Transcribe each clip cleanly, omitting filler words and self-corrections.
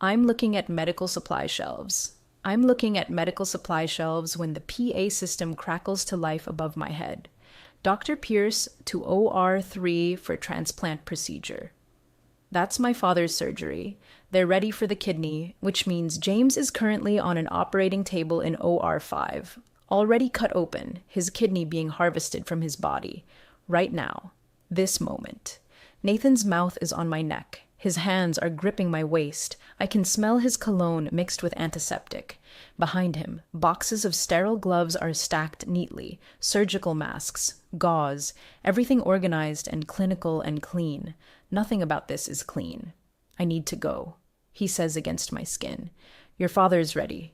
I'm looking at medical supply shelves. I'm looking at medical supply shelves when the PA system crackles to life above my head. Dr. Pierce to OR3 for transplant procedure. That's my father's surgery. They're ready for the kidney, which means James is currently on an operating table in OR5, already cut open, his kidney being harvested from his body. Right now. This moment. Nathan's mouth is on my neck. His hands are gripping my waist. I can smell his cologne mixed with antiseptic. Behind him, boxes of sterile gloves are stacked neatly, surgical masks, gauze, everything organized and clinical and clean. Nothing about this is clean. I need to go, he says against my skin. Your father's ready.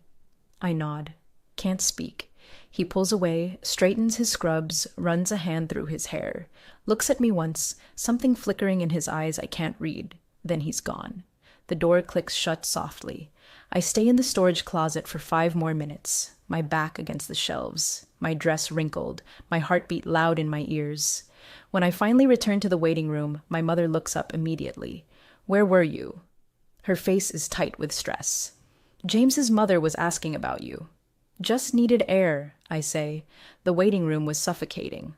I nod. Can't speak. He pulls away, straightens his scrubs, runs a hand through his hair, looks at me once, something flickering in his eyes I can't read. Then he's gone. The door clicks shut softly. I stay in the storage closet for 5 more minutes, my back against the shelves, my dress wrinkled, my heartbeat loud in my ears. When I finally return to the waiting room, my mother looks up immediately. Where were you? Her face is tight with stress. James's mother was asking about you. Just needed air, I say. The waiting room was suffocating.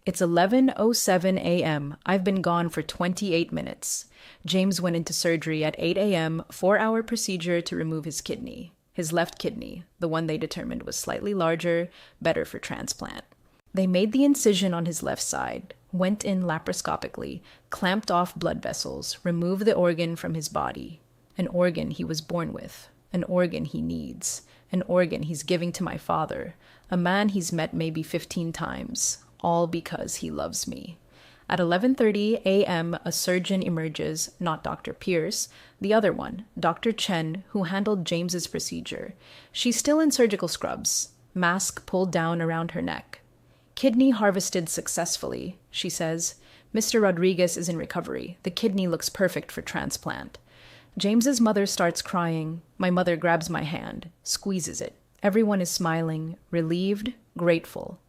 It's 11:07 a.m. I've been gone for 28 minutes. James went into surgery at 8 a.m., 4-hour procedure to remove his kidney. His left kidney, the one they determined was slightly larger, better for transplant. They made the incision on his left side, went in laparoscopically, clamped off blood vessels, removed the organ from his body. An organ he was born with, an organ he needs, an organ he's giving to my father, a man he's met maybe 15 times. All because he loves me. At 11:30 a.m., a surgeon emerges, not Dr. Pierce, the other one, Dr. Chen, who handled James's procedure. She's still in surgical scrubs, mask pulled down around her neck. Kidney harvested successfully, she says. Mr. Rodriguez is in recovery. The kidney looks perfect for transplant. James's mother starts crying. My mother grabs my hand, squeezes it. Everyone is smiling, relieved, grateful.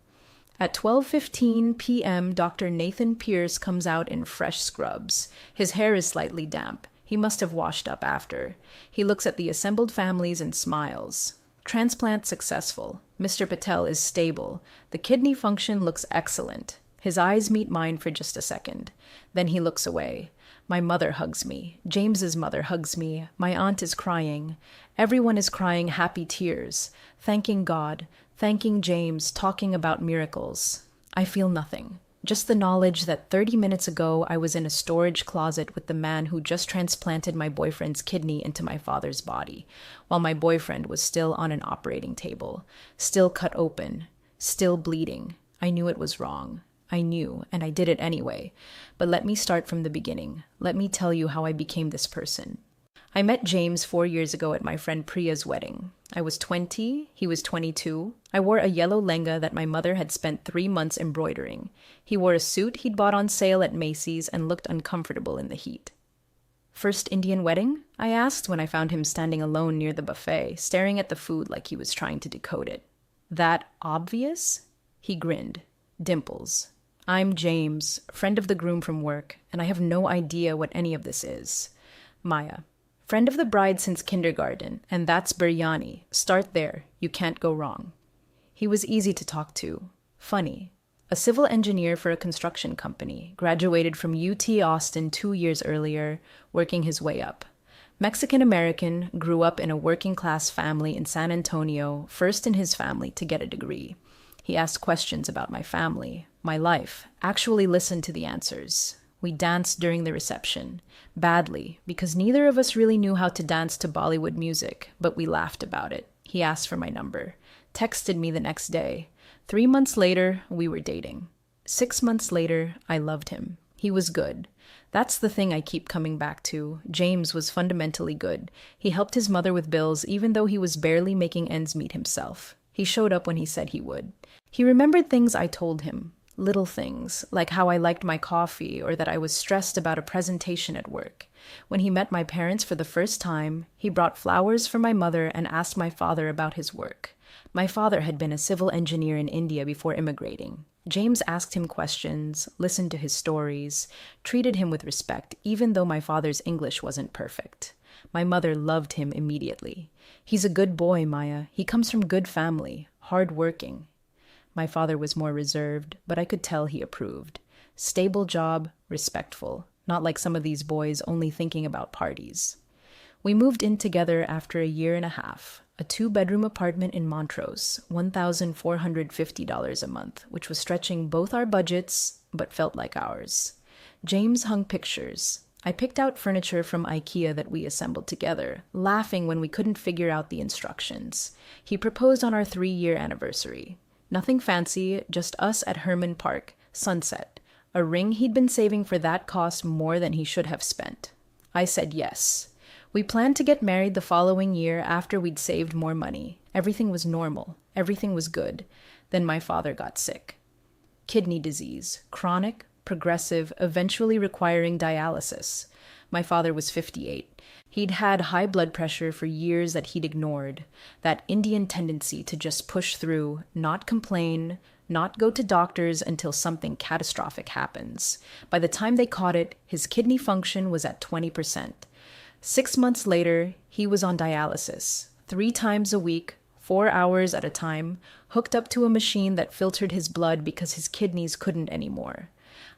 At 12:15 p.m., Dr. Nathan Pierce comes out in fresh scrubs. His hair is slightly damp. He must have washed up after. He looks at the assembled families and smiles. Transplant successful. Mr. Patel is stable. The kidney function looks excellent. His eyes meet mine for just a second. Then he looks away. My mother hugs me. James's mother hugs me. My aunt is crying. Everyone is crying happy tears, thanking God, thanking James, talking about miracles. I feel nothing. Just the knowledge that 30 minutes ago I was in a storage closet with the man who just transplanted my boyfriend's kidney into my father's body, while my boyfriend was still on an operating table, still cut open, still bleeding. I knew it was wrong. I knew, and I did it anyway. But let me start from the beginning. Let me tell you how I became this person. I met James 4 years ago at my friend Priya's wedding. I was 20, he was 22. I wore a yellow lenga that my mother had spent 3 months embroidering. He wore a suit he'd bought on sale at Macy's and looked uncomfortable in the heat. First Indian wedding? I asked when I found him standing alone near the buffet, staring at the food like he was trying to decode it. That obvious? He grinned. Dimples. I'm James, friend of the groom from work, and I have no idea what any of this is. Maya. Friend of the bride since kindergarten, and that's biryani. Start there. You can't go wrong. He was easy to talk to. Funny. A civil engineer for a construction company, graduated from UT Austin 2 years earlier, working his way up. Mexican-American, grew up in a working-class family in San Antonio, first in his family to get a degree. He asked questions about my family, my life, actually listened to the answers. We danced during the reception. Badly, because neither of us really knew how to dance to Bollywood music, but we laughed about it. He asked for my number. Texted me the next day. 3 months later, we were dating. 6 months later, I loved him. He was good. That's the thing I keep coming back to. James was fundamentally good. He helped his mother with bills even though he was barely making ends meet himself. He showed up when he said he would. He remembered things I told him. Little things, like how I liked my coffee or that I was stressed about a presentation at work. When he met my parents for the first time, he brought flowers for my mother and asked my father about his work. My father had been a civil engineer in India before immigrating. James asked him questions, listened to his stories, treated him with respect, even though my father's English wasn't perfect. My mother loved him immediately. He's a good boy, Maya. He comes from good family, hard-working. My father was more reserved, but I could tell he approved. Stable job, respectful, not like some of these boys only thinking about parties. We moved in together after a year and a half. A two-bedroom apartment in Montrose, $1,450 a month, which was stretching both our budgets, but felt like ours. James hung pictures. I picked out furniture from IKEA that we assembled together, laughing when we couldn't figure out the instructions. He proposed on our 3-year anniversary. Nothing fancy, just us at Herman Park, sunset. A ring he'd been saving for that cost more than he should have spent. I said yes. We planned to get married the following year after we'd saved more money. Everything was normal. Everything was good. Then my father got sick. Kidney disease, chronic, progressive, eventually requiring dialysis. My father was 58. He'd had high blood pressure for years that he'd ignored. That Indian tendency to just push through, not complain, not go to doctors until something catastrophic happens. By the time they caught it, his kidney function was at 20%. 6 months later, he was on dialysis, 3 times a week, 4 hours at a time, hooked up to a machine that filtered his blood because his kidneys couldn't anymore.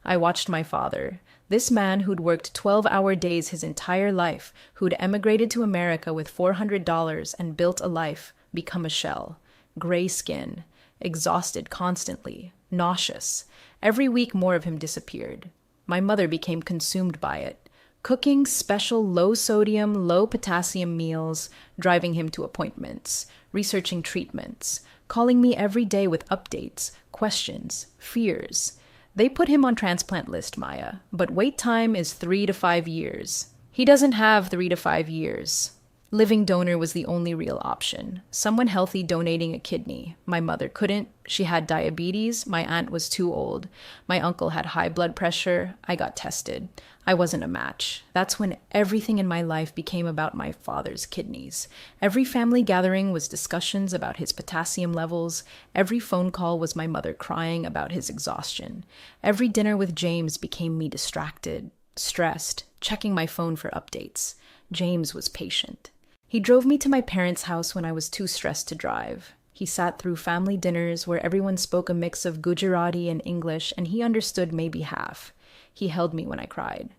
I watched my father, this man who'd worked 12-hour days his entire life, who'd emigrated to America with $400 and built a life, become a shell. Gray skin, exhausted constantly, nauseous. Every week more of him disappeared. My mother became consumed by it. Cooking special low-sodium, low-potassium meals, driving him to appointments, researching treatments, calling me every day with updates, questions, fears. They put him on transplant list, Maya, but wait time is 3 to 5 years. He doesn't have 3 to 5 years. Living donor was the only real option. Someone healthy donating a kidney. My mother couldn't. She had diabetes. My aunt was too old. My uncle had high blood pressure. I got tested. I wasn't a match. That's when everything in my life became about my father's kidneys. Every family gathering was discussions about his potassium levels. Every phone call was my mother crying about his exhaustion. Every dinner with James became me distracted, stressed, checking my phone for updates. James was patient. He drove me to my parents' house when I was too stressed to drive. He sat through family dinners where everyone spoke a mix of Gujarati and English, and he understood maybe half. He held me when I cried.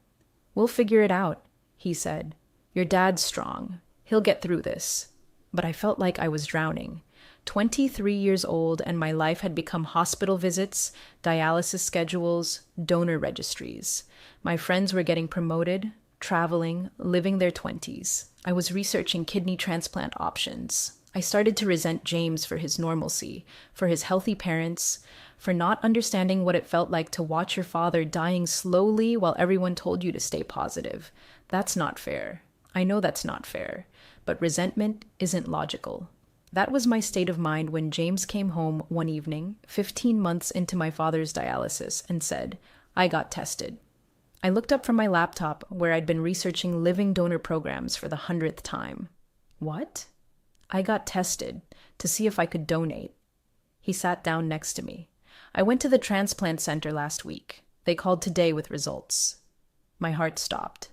"We'll figure it out," he said. "Your dad's strong. He'll get through this." But I felt like I was drowning. 23 years old, and my life had become hospital visits, dialysis schedules, donor registries. My friends were getting promoted, traveling, living their 20s. I was researching kidney transplant options. I started to resent James for his normalcy, for his healthy parents, for not understanding what it felt like to watch your father dying slowly while everyone told you to stay positive. That's not fair. I know that's not fair, but resentment isn't logical. That was my state of mind when James came home one evening, 15 months into my father's dialysis, and said, "I got tested." I looked up from my laptop where I'd been researching living donor programs for the 100th time. What? I got tested to see if I could donate. He sat down next to me. I went to the transplant center last week. They called today with results. My heart stopped.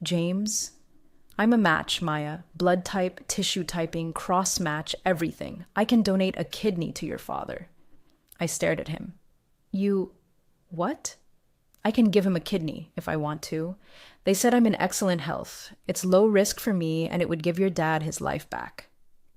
James, I'm a match, Maya. Blood type, tissue typing, cross-match, everything. I can donate a kidney to your father. I stared at him. You... what? I can give him a kidney if I want to. They said I'm in excellent health. It's low risk for me, and it would give your dad his life back.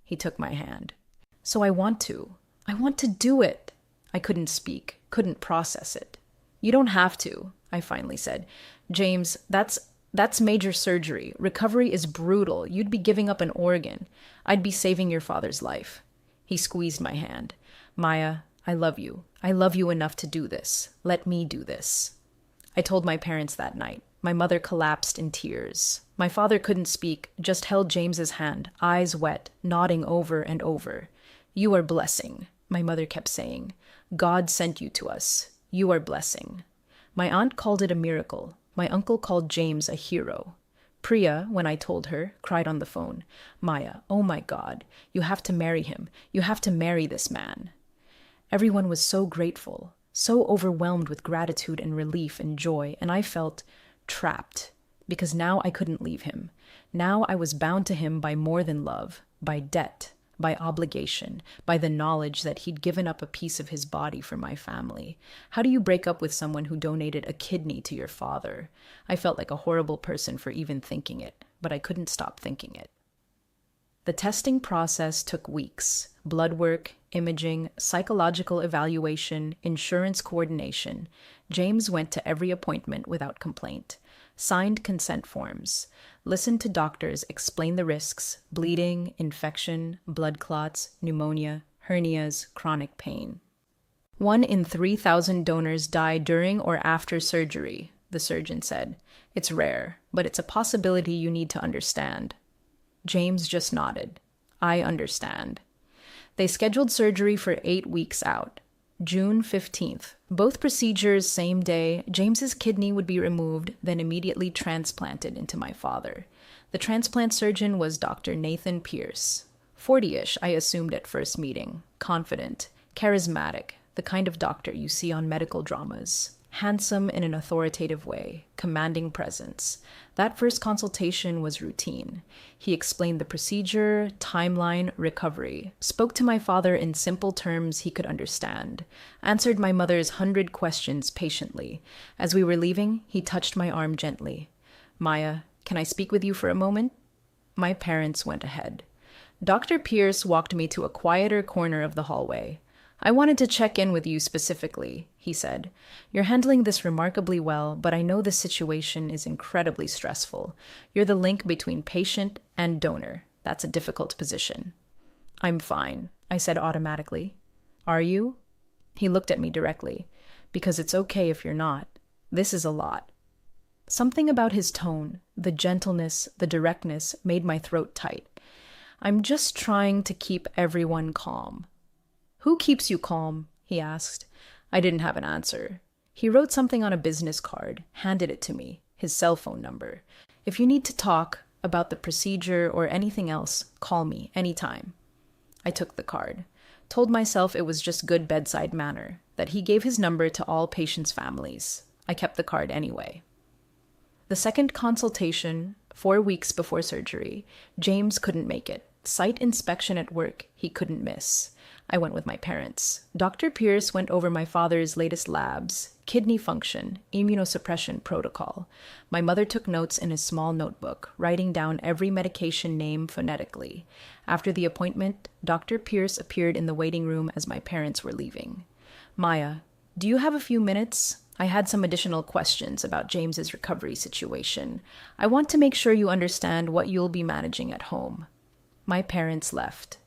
He took my hand. So I want to. I want to do it. I couldn't speak, couldn't process it. You don't have to, I finally said. James, that's major surgery. Recovery is brutal. You'd be giving up an organ. I'd be saving your father's life. He squeezed my hand. Maya, I love you. I love you enough to do this. Let me do this. I told my parents that night. My mother collapsed in tears. My father couldn't speak, just held James's hand, eyes wet, nodding over and over. You are blessing, my mother kept saying. God sent you to us. You are blessing. My aunt called it a miracle. My uncle called James a hero. Priya, when I told her, cried on the phone. Maya, oh my God, you have to marry him. You have to marry this man. Everyone was so grateful, so overwhelmed with gratitude and relief and joy, and I felt trapped. because now I couldn't leave him. Now I was bound to him by more than love, by debt, by obligation, by the knowledge that he'd given up a piece of his body for my family. How do you break up with someone who donated a kidney to your father? I felt like a horrible person for even thinking it, but I couldn't stop thinking it. The testing process took weeks. Blood work, imaging, psychological evaluation, insurance coordination. James went to every appointment without complaint, signed consent forms, listened to doctors explain the risks: bleeding, infection, blood clots, pneumonia, hernias, chronic pain. 1 in 3,000 donors die during or after surgery, the surgeon said. It's rare, but it's a possibility you need to understand. James just nodded. I understand. They scheduled surgery for 8 weeks out. June 15th. Both procedures same day. James's kidney would be removed, then immediately transplanted into my father. The transplant surgeon was Dr. Nathan Pierce. 40-ish, I assumed at first meeting. Confident, charismatic, the kind of doctor you see on medical dramas. Handsome in an authoritative way, commanding presence. That first consultation was routine. He explained the procedure, timeline, recovery, spoke to my father in simple terms he could understand, answered my mother's 100 questions patiently. As we were leaving, he touched my arm gently. Maya, can I speak with you for a moment? My parents went ahead. Dr. Pierce walked me to a quieter corner of the hallway. I wanted to check in with you specifically, he said. You're handling this remarkably well, but I know the situation is incredibly stressful. You're the link between patient and donor. That's a difficult position. I'm fine, I said automatically. Are you? He looked at me directly. Because it's okay if you're not. This is a lot. Something about his tone, the gentleness, the directness, made my throat tight. I'm just trying to keep everyone calm. Who keeps you calm? He asked. I didn't have an answer. He wrote something on a business card, handed it to me, his cell phone number. If you need to talk about the procedure or anything else, call me anytime. I took the card, told myself it was just good bedside manner, that he gave his number to all patients' families. I kept the card anyway. The second consultation, 4 weeks before surgery, James couldn't make it. Site inspection at work he couldn't miss. I went with my parents. Dr. Pierce went over my father's latest labs, kidney function, immunosuppression protocol. My mother took notes in a small notebook, writing down every medication name phonetically. After the appointment, Dr. Pierce appeared in the waiting room as my parents were leaving. Maya, do you have a few minutes? I had some additional questions about James's recovery situation. I want to make sure you understand what you'll be managing at home. My parents left.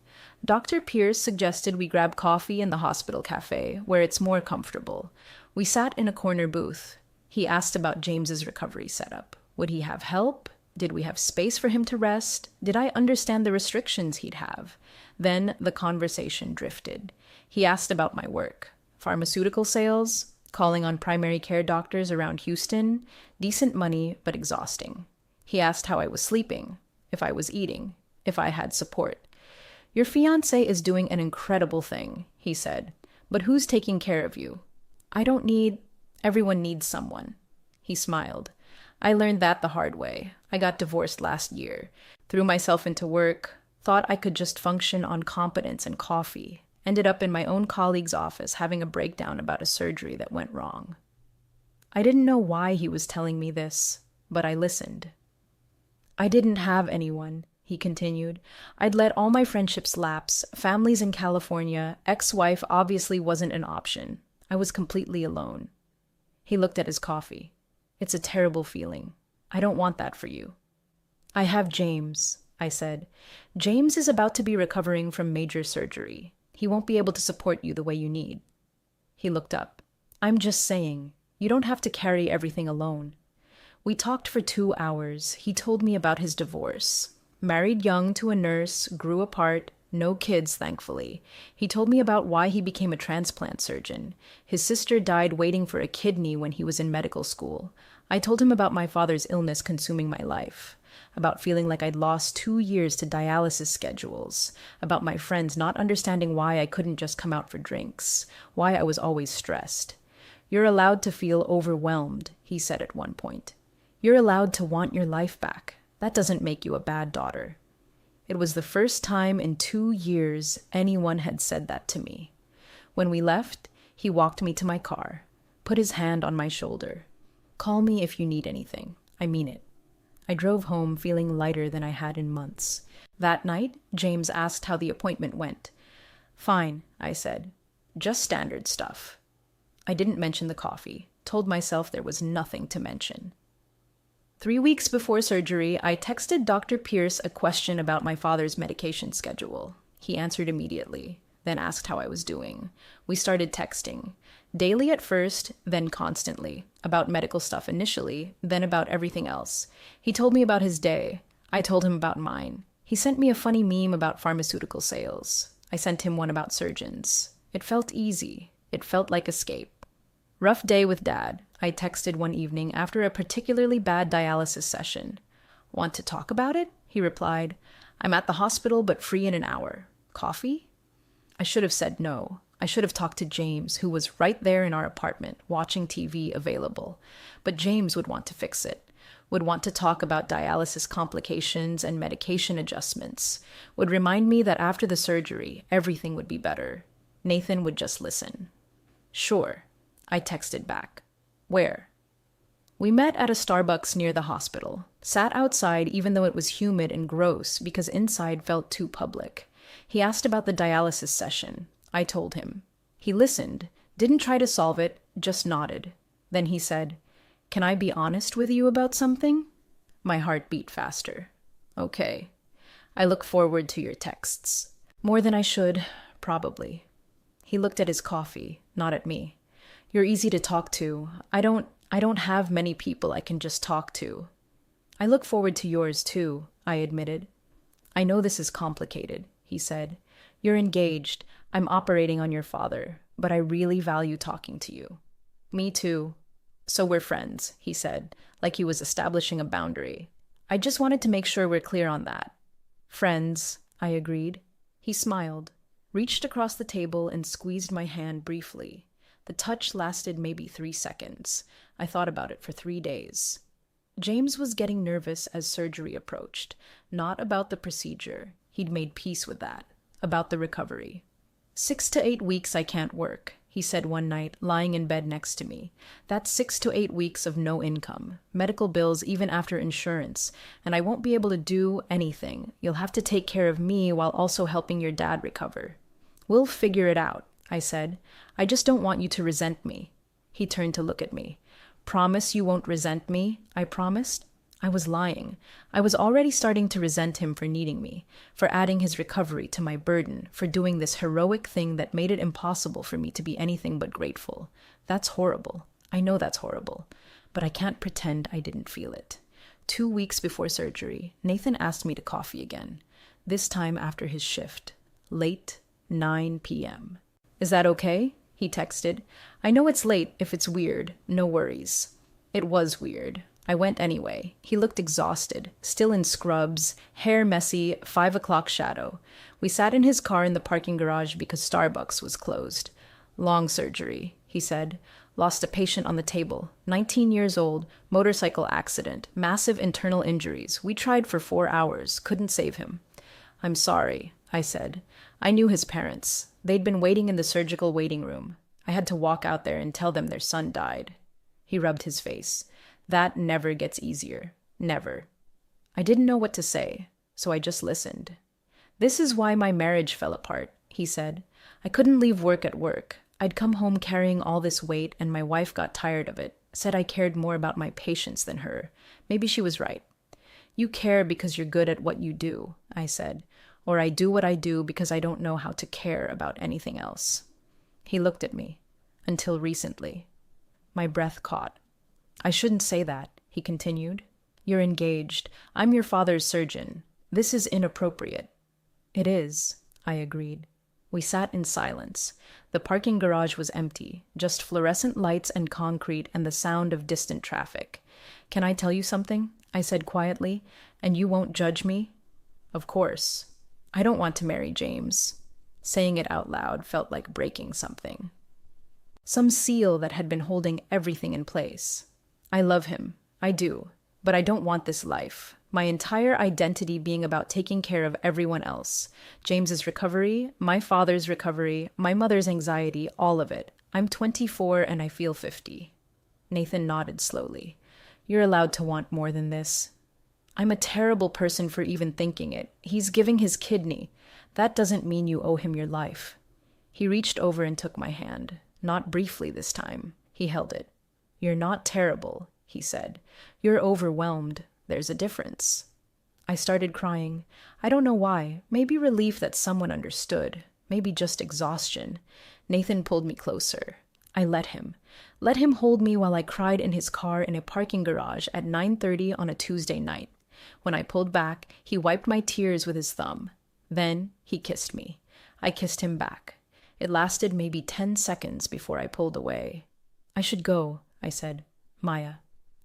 Dr. Pierce suggested we grab coffee in the hospital cafe, where it's more comfortable. We sat in a corner booth. He asked about James's recovery setup. Would he have help? Did we have space for him to rest? Did I understand the restrictions he'd have? Then the conversation drifted. He asked about my work. Pharmaceutical sales, calling on primary care doctors around Houston, decent money but exhausting. He asked how I was sleeping, if I was eating, if I had support. Your fiancé is doing an incredible thing, he said, but who's taking care of you? Everyone needs someone. He smiled. I learned that the hard way. I got divorced last year, threw myself into work, thought I could just function on competence and coffee, ended up in my own colleague's office having a breakdown about a surgery that went wrong. I didn't know why he was telling me this, but I listened. I didn't have anyone, he continued. I'd let all my friendships lapse, families in California, ex-wife obviously wasn't an option. I was completely alone. He looked at his coffee. It's a terrible feeling. I don't want that for you. I have James, I said. James is about to be recovering from major surgery. He won't be able to support you the way you need. He looked up. I'm just saying, you don't have to carry everything alone. We talked for 2 hours. He told me about his divorce. Married young to a nurse, grew apart, no kids, thankfully. He told me about why he became a transplant surgeon. His sister died waiting for a kidney when he was in medical school. I told him about my father's illness consuming my life, about feeling like I'd lost 2 years to dialysis schedules, about my friends not understanding why I couldn't just come out for drinks, why I was always stressed. You're allowed to feel overwhelmed, he said at one point. You're allowed to want your life back. That doesn't make you a bad daughter. It was the first time in 2 years anyone had said that to me. When we left, he walked me to my car, put his hand on my shoulder. Call me if you need anything. I mean it. I drove home feeling lighter than I had in months. That night, James asked how the appointment went. Fine, I said. Just standard stuff. I didn't mention the coffee, told myself there was nothing to mention. 3 weeks before surgery, I texted Dr. Pierce a question about my father's medication schedule. He answered immediately, then asked how I was doing. We started texting. Daily at first, then constantly. About medical stuff initially, then about everything else. He told me about his day. I told him about mine. He sent me a funny meme about pharmaceutical sales. I sent him one about surgeons. It felt easy. It felt like escape. Rough day with Dad, I texted one evening after a particularly bad dialysis session. Want to talk about it? He replied. I'm at the hospital but free in an hour. Coffee? I should have said no. I should have talked to James, who was right there in our apartment, watching TV available. But James would want to fix it, would want to talk about dialysis complications and medication adjustments, would remind me that after the surgery, everything would be better. Nathan would just listen. Sure, I texted back. Where? We met at a Starbucks near the hospital, sat outside even though it was humid and gross because inside felt too public. He asked about the dialysis session. I told him. He listened, didn't try to solve it, just nodded. Then he said, Can I be honest with you about something? My heart beat faster. Okay. I look forward to your texts. More than I should, probably. He looked at his coffee, not at me. You're easy to talk to. I don't have many people I can just talk to. I look forward to yours too, I admitted. I know this is complicated, he said. You're engaged. I'm operating on your father, but I really value talking to you. Me too. So we're friends, he said, like he was establishing a boundary. I just wanted to make sure we're clear on that. Friends, I agreed. He smiled, reached across the table and squeezed my hand briefly. The touch lasted maybe 3 seconds. I thought about it for 3 days. James was getting nervous as surgery approached, not about the procedure. He'd made peace with that. About the recovery. 6 to 8 weeks I can't work, he said one night, lying in bed next to me. That's 6 to 8 weeks of no income, medical bills even after insurance, and I won't be able to do anything. You'll have to take care of me while also helping your dad recover. We'll figure it out, I said. I just don't want you to resent me. He turned to look at me. Promise you won't resent me, I promised. I was lying. I was already starting to resent him for needing me, for adding his recovery to my burden, for doing this heroic thing that made it impossible for me to be anything but grateful. That's horrible. I know that's horrible. But I can't pretend I didn't feel it. 2 weeks before surgery, Nathan asked me to coffee again, this time after his shift. Late, 9 p.m. Is that okay? He texted. I know it's late if it's weird. No worries. It was weird. I went anyway. He looked exhausted, still in scrubs, hair messy, 5 o'clock shadow. We sat in his car in the parking garage because Starbucks was closed. Long surgery, he said. Lost a patient on the table. 19 years old, motorcycle accident, massive internal injuries. We tried for 4 hours, couldn't save him. I'm sorry, I said. I knew his parents. They'd been waiting in the surgical waiting room. I had to walk out there and tell them their son died. He rubbed his face. That never gets easier. Never. I didn't know what to say, so I just listened. This is why my marriage fell apart, he said. I couldn't leave work at work. I'd come home carrying all this weight, and my wife got tired of it, said I cared more about my patients than her. Maybe she was right. You care because you're good at what you do, I said, or I do what I do because I don't know how to care about anything else. He looked at me. Until recently. My breath caught. I shouldn't say that, he continued. You're engaged. I'm your father's surgeon. This is inappropriate. It is, I agreed. We sat in silence. The parking garage was empty, just fluorescent lights and concrete and the sound of distant traffic. Can I tell you something? I said quietly, and you won't judge me? Of course. I don't want to marry James. Saying it out loud felt like breaking something. Some seal that had been holding everything in place. I love him. I do. But I don't want this life. My entire identity being about taking care of everyone else. James's recovery, my father's recovery, my mother's anxiety, all of it. I'm 24 and I feel 50. Nathan nodded slowly. You're allowed to want more than this. I'm a terrible person for even thinking it. He's giving his kidney. That doesn't mean you owe him your life. He reached over and took my hand. Not briefly this time. He held it. You're not terrible, he said. You're overwhelmed. There's a difference. I started crying. I don't know why. Maybe relief that someone understood. Maybe just exhaustion. Nathan pulled me closer. I let him. Let him hold me while I cried in his car in a parking garage at 9:30 on a Tuesday night. When I pulled back, he wiped my tears with his thumb. Then he kissed me. I kissed him back. It lasted maybe 10 seconds before I pulled away. I should go, I said. Maya,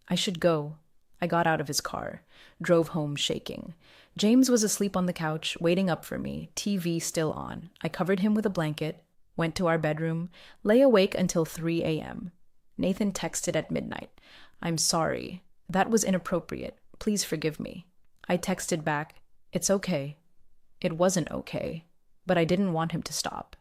I should go. I got out of his car, drove home shaking. James was asleep on the couch, waiting up for me, TV still on. I covered him with a blanket, went to our bedroom, lay awake until 3 a.m. Nathan texted at midnight. I'm sorry. That was inappropriate. Please forgive me. I texted back, it's okay. It wasn't okay, but I didn't want him to stop.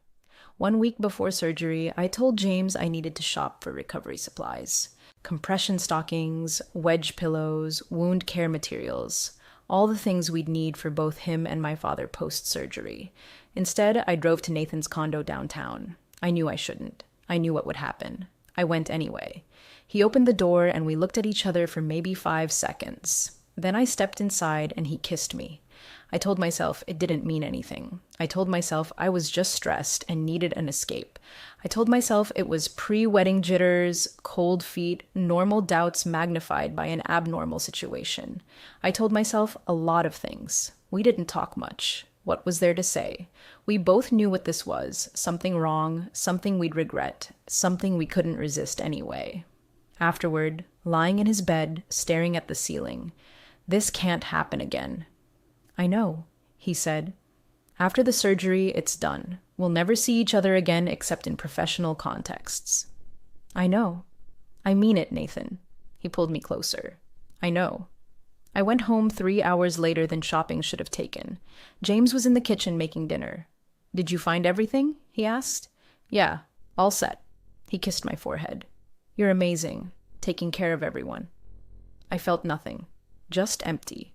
1 week before surgery, I told James I needed to shop for recovery supplies. Compression stockings, wedge pillows, wound care materials, all the things we'd need for both him and my father post-surgery. Instead, I drove to Nathan's condo downtown. I knew I shouldn't. I knew what would happen. I went anyway. He opened the door and we looked at each other for maybe 5 seconds. Then I stepped inside and he kissed me. I told myself it didn't mean anything. I told myself I was just stressed and needed an escape. I told myself it was pre-wedding jitters, cold feet, normal doubts magnified by an abnormal situation. I told myself a lot of things. We didn't talk much. What was there to say? We both knew what this was, something wrong, something we'd regret, something we couldn't resist anyway. Afterward, lying in his bed, staring at the ceiling, this can't happen again. I know, he said. After the surgery, it's done. We'll never see each other again except in professional contexts. I know. I mean it, Nathan. He pulled me closer. I know. I went home 3 hours later than shopping should have taken. James was in the kitchen making dinner. Did you find everything? He asked. Yeah, all set. He kissed my forehead. You're amazing, taking care of everyone. I felt nothing, just empty.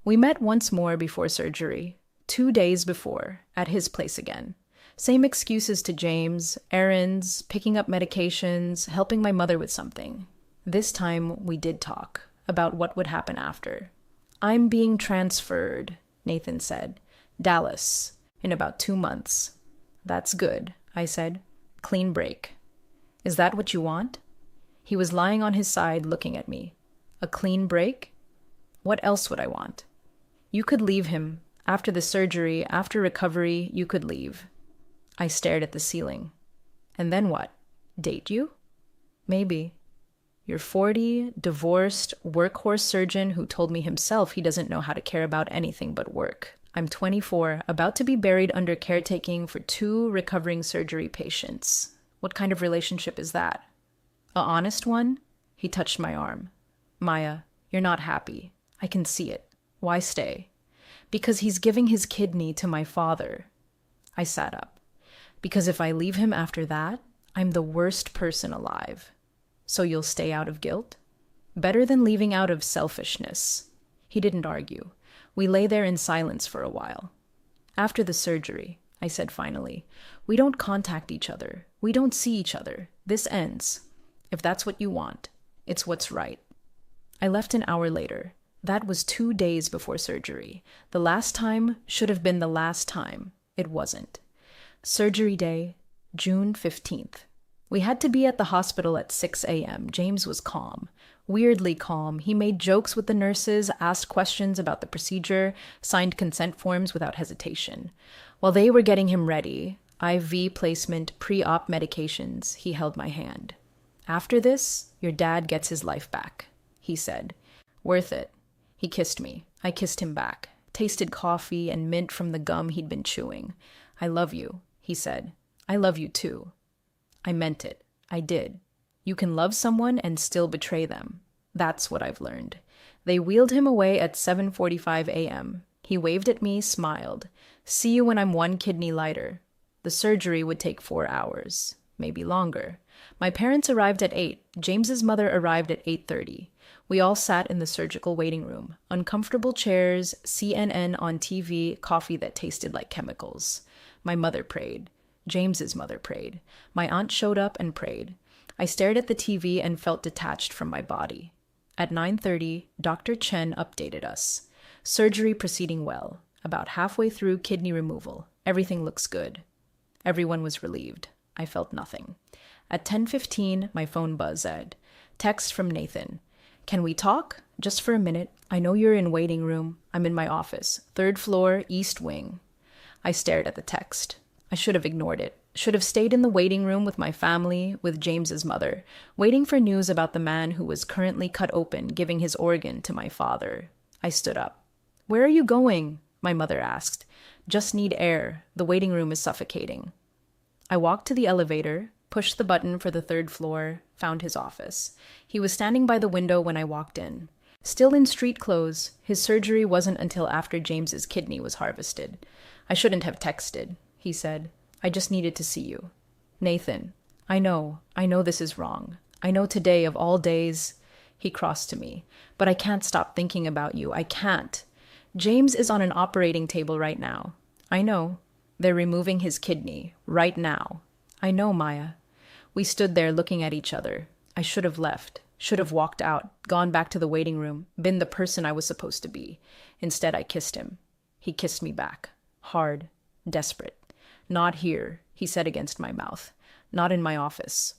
We met once more before surgery, 2 days before, at his place again. Same excuses to James, errands, picking up medications, helping my mother with something. This time we did talk about what would happen after. I'm being transferred, Nathan said. Dallas, in about 2 months. That's good, I said. Clean break. Is that what you want? He was lying on his side looking at me. A clean break? What else would I want? You could leave him. After the surgery, after recovery, you could leave. I stared at the ceiling. And then what? Date you? Maybe. You're 40, divorced, workhorse surgeon who told me himself he doesn't know how to care about anything but work. I'm 24, about to be buried under caretaking for 2 recovering surgery patients. What kind of relationship is that? A honest one? He touched my arm. Maya, you're not happy. I can see it. Why stay? Because he's giving his kidney to my father. I sat up. Because if I leave him after that, I'm the worst person alive. So you'll stay out of guilt? Better than leaving out of selfishness. He didn't argue. We lay there in silence for a while. After the surgery, I said finally, we don't contact each other. We don't see each other. This ends. If that's what you want, it's what's right. I left an hour later. That was 2 days before surgery. The last time should have been the last time. It wasn't. Surgery day, June 15th. We had to be at the hospital at 6 a.m. James was calm. Weirdly calm. He made jokes with the nurses, asked questions about the procedure, signed consent forms without hesitation. While they were getting him ready, IV placement, pre-op medications, he held my hand. After this, your dad gets his life back, he said. Worth it. He kissed me. I kissed him back. Tasted coffee and mint from the gum he'd been chewing. I love you, he said. I love you too. I meant it. I did. You can love someone and still betray them. That's what I've learned. They wheeled him away at 7:45 a.m. He waved at me, smiled. See you when I'm one kidney lighter. The surgery would take 4 hours, maybe longer. My parents arrived at 8. James's mother arrived at 8:30. We all sat in the surgical waiting room. Uncomfortable chairs, CNN on TV, coffee that tasted like chemicals. My mother prayed. James's mother prayed. My aunt showed up and prayed. I stared at the TV and felt detached from my body. At 9:30, Dr. Chen updated us. Surgery proceeding well. About halfway through kidney removal. Everything looks good. Everyone was relieved. I felt nothing. At 10:15, my phone buzzed. Text from Nathan. Can we talk? Just for a minute. I know you're in waiting room. I'm in my office. 3rd floor, east wing. I stared at the text. I should have ignored it. Should have stayed in the waiting room with my family, with James's mother, waiting for news about the man who was currently cut open, giving his organ to my father. I stood up. Where are you going? My mother asked. Just need air. The waiting room is suffocating. I walked to the elevator, pushed the button for the 3rd floor, found his office. He was standing by the window when I walked in. Still in street clothes, his surgery wasn't until after James's kidney was harvested. I shouldn't have texted, he said. I just needed to see you. Nathan, I know this is wrong. I know today of all days, he crossed to me, but I can't stop thinking about you. I can't. James is on an operating table right now. I know. They're removing his kidney right now. I know, Maya. We stood there looking at each other. I should have left, should have walked out, gone back to the waiting room, been the person I was supposed to be. Instead, I kissed him. He kissed me back. Hard, desperate. Not here, he said against my mouth. Not in my office.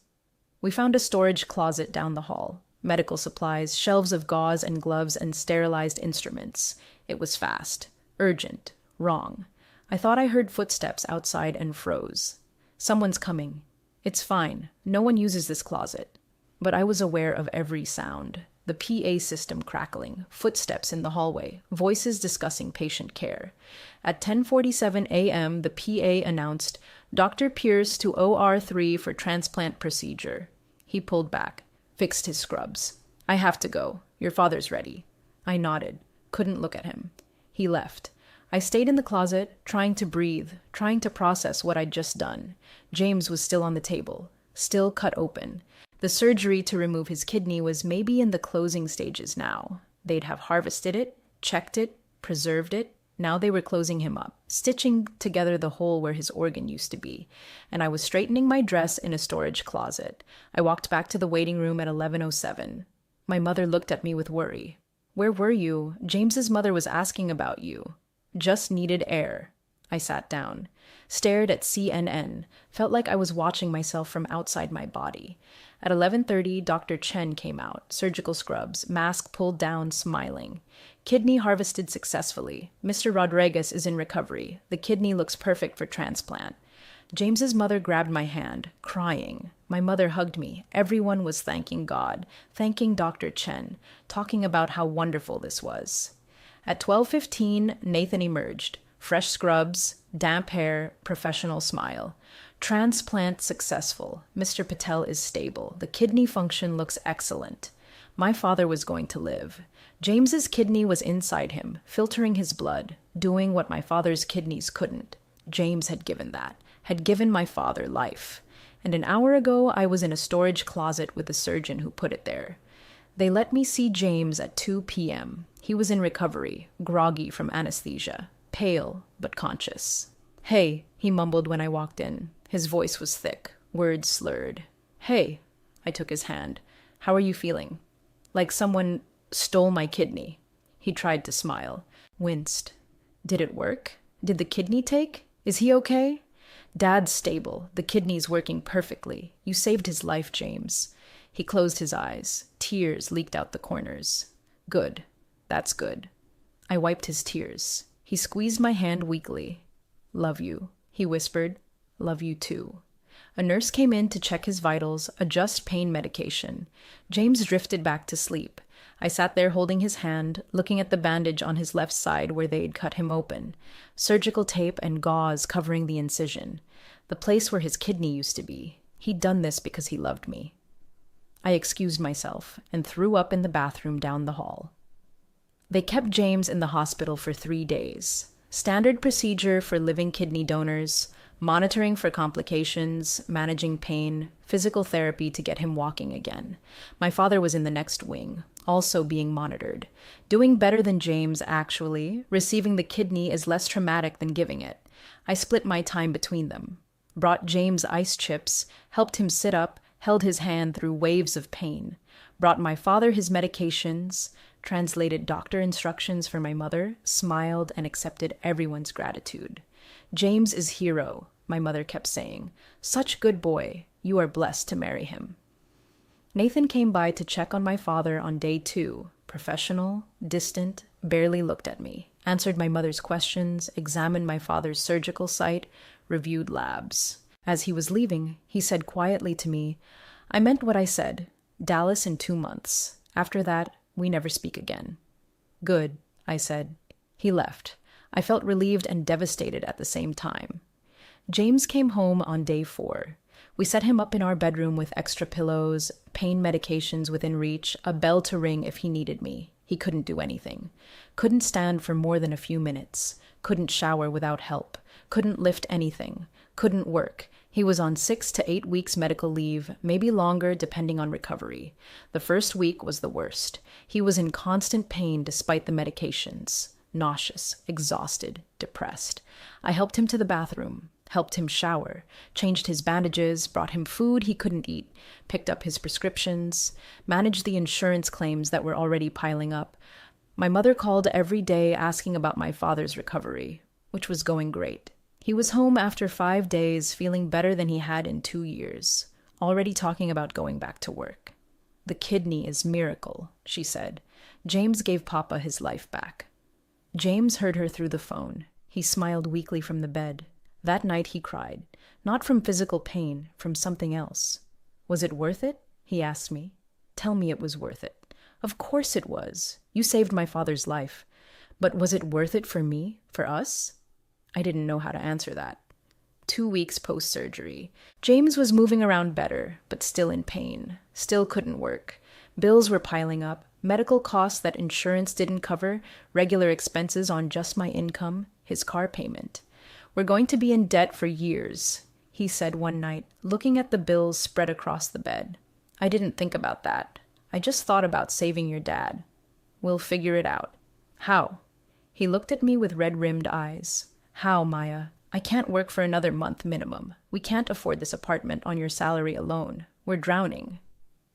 We found a storage closet down the hall. Medical supplies, shelves of gauze and gloves and sterilized instruments. It was fast. Urgent. Wrong. I thought I heard footsteps outside and froze. Someone's coming. It's fine. No one uses this closet. But I was aware of every sound. The PA system crackling, footsteps in the hallway, voices discussing patient care. At 10:47 a.m., the PA announced, Dr. Pierce to OR3 for transplant procedure. He pulled back, fixed his scrubs. I have to go. Your father's ready. I nodded, couldn't look at him. He left. I stayed in the closet, trying to breathe, trying to process what I'd just done. James was still on the table, still cut open. The surgery to remove his kidney was maybe in the closing stages now. They'd have harvested it, checked it, preserved it. Now they were closing him up, stitching together the hole where his organ used to be. And I was straightening my dress in a storage closet. I walked back to the waiting room at 11:07. My mother looked at me with worry. Where were you? James's mother was asking about you. Just needed air. I sat down, stared at CNN, felt like I was watching myself from outside my body. At 11:30, Dr. Chen came out, surgical scrubs, mask pulled down, smiling. Kidney harvested successfully. Mr. Rodriguez is in recovery. The kidney looks perfect for transplant. James's mother grabbed my hand, crying. My mother hugged me. Everyone was thanking God, thanking Dr. Chen, talking about how wonderful this was. At 12:15, Nathan emerged. Fresh scrubs, damp hair, professional smile. Transplant successful. Mr. Patel is stable. The kidney function looks excellent. My father was going to live. James's kidney was inside him, filtering his blood, doing what my father's kidneys couldn't. James had given that, had given my father life. And an hour ago, I was in a storage closet with the surgeon who put it there. They let me see James at 2 p.m. He was in recovery, groggy from anesthesia, pale but conscious. Hey, he mumbled when I walked in. His voice was thick, words slurred. Hey, I took his hand. How are you feeling? Like someone stole my kidney. He tried to smile, winced. Did it work? Did the kidney take? Is he okay? Dad's stable. The kidney's working perfectly. You saved his life, James. He closed his eyes. Tears leaked out the corners. Good. That's good. I wiped his tears. He squeezed my hand weakly. Love you, he whispered. Love you too. A nurse came in to check his vitals, adjust pain medication. James drifted back to sleep. I sat there holding his hand, looking at the bandage on his left side where they'd cut him open. Surgical tape and gauze covering the incision. The place where his kidney used to be. He'd done this because he loved me. I excused myself and threw up in the bathroom down the hall. They kept James in the hospital for 3 days. Standard procedure for living kidney donors, monitoring for complications, managing pain, physical therapy to get him walking again. My father was in the next wing, also being monitored. Doing better than James, actually. Receiving the kidney is less traumatic than giving it. I split my time between them. Brought James ice chips, helped him sit up, held his hand through waves of pain. Brought my father his medications, translated doctor instructions for my mother, smiled, and accepted everyone's gratitude. James is hero, my mother kept saying. Such good boy. You are blessed to marry him. Nathan came by to check on my father on day 2. Professional, distant, barely looked at me. Answered my mother's questions, examined my father's surgical site, reviewed labs. As he was leaving, he said quietly to me, I meant what I said. Dallas in 2 months. After that, we never speak again. Good, I said. He left. I felt relieved and devastated at the same time. James came home on day 4. We set him up in our bedroom with extra pillows, pain medications within reach, a bell to ring if he needed me. He couldn't do anything. Couldn't stand for more than a few minutes. Couldn't shower without help. Couldn't lift anything. Couldn't work. He was on 6 to 8 weeks medical leave, maybe longer depending on recovery. The first week was the worst. He was in constant pain despite the medications. Nauseous, exhausted, depressed. I helped him to the bathroom, helped him shower, changed his bandages, brought him food he couldn't eat, picked up his prescriptions, managed the insurance claims that were already piling up. My mother called every day asking about my father's recovery, which was going great. He was home after 5 days, feeling better than he had in 2 years, already talking about going back to work. The kidney is miracle, she said. James gave Papa his life back. James heard her through the phone. He smiled weakly from the bed. That night he cried, not from physical pain, from something else. Was it worth it? He asked me. Tell me it was worth it. Of course it was. You saved my father's life. But was it worth it for me, for us? I didn't know how to answer that. 2 weeks post-surgery. James was moving around better, but still in pain. Still couldn't work. Bills were piling up. Medical costs that insurance didn't cover, regular expenses on just my income, his car payment. We're going to be in debt for years, he said one night, looking at the bills spread across the bed. I didn't think about that. I just thought about saving your dad. We'll figure it out. How? He looked at me with red-rimmed eyes. How, Maya? I can't work for another month minimum. We can't afford this apartment on your salary alone. We're drowning.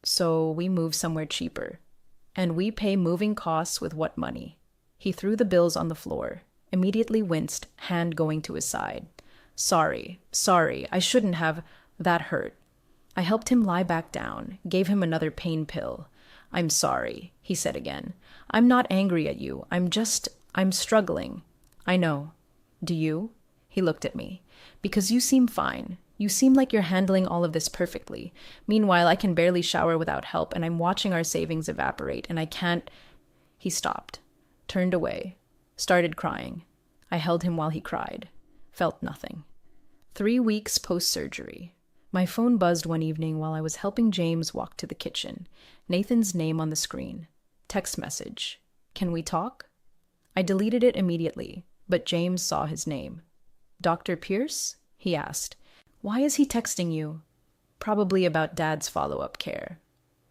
So we move somewhere cheaper. And we pay moving costs with what money? He threw the bills on the floor, immediately winced, hand going to his side. Sorry, I shouldn't have. That hurt. I helped him lie back down, gave him another pain pill. I'm sorry, he said again. I'm not angry at you. I'm struggling. I know. Do you? He looked at me. Because you seem fine. You seem like you're handling all of this perfectly. Meanwhile, I can barely shower without help, and I'm watching our savings evaporate, and I can't... He stopped, turned away, started crying. I held him while he cried. Felt nothing. 3 weeks post-surgery. My phone buzzed one evening while I was helping James walk to the kitchen. Nathan's name on the screen. Text message. Can we talk? I deleted it immediately, but James saw his name. Dr. Pierce? He asked. Why is he texting you? Probably about Dad's follow-up care.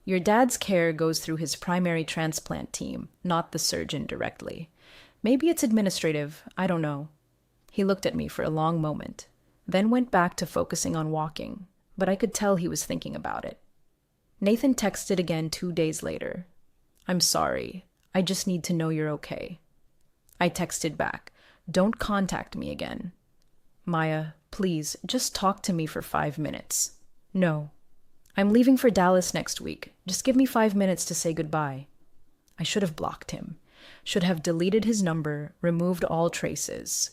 Your dad's care goes through his primary transplant team, not the surgeon directly. Maybe it's administrative, I don't know. He looked at me for a long moment, then went back to focusing on walking, but I could tell he was thinking about it. Nathan texted again 2 days later. I'm sorry. I just need to know you're okay. I texted back. Don't contact me again. Maya, please, just talk to me for 5 minutes. No. I'm leaving for Dallas next week. Just give me 5 minutes to say goodbye. I should have blocked him. Should have deleted his number, removed all traces.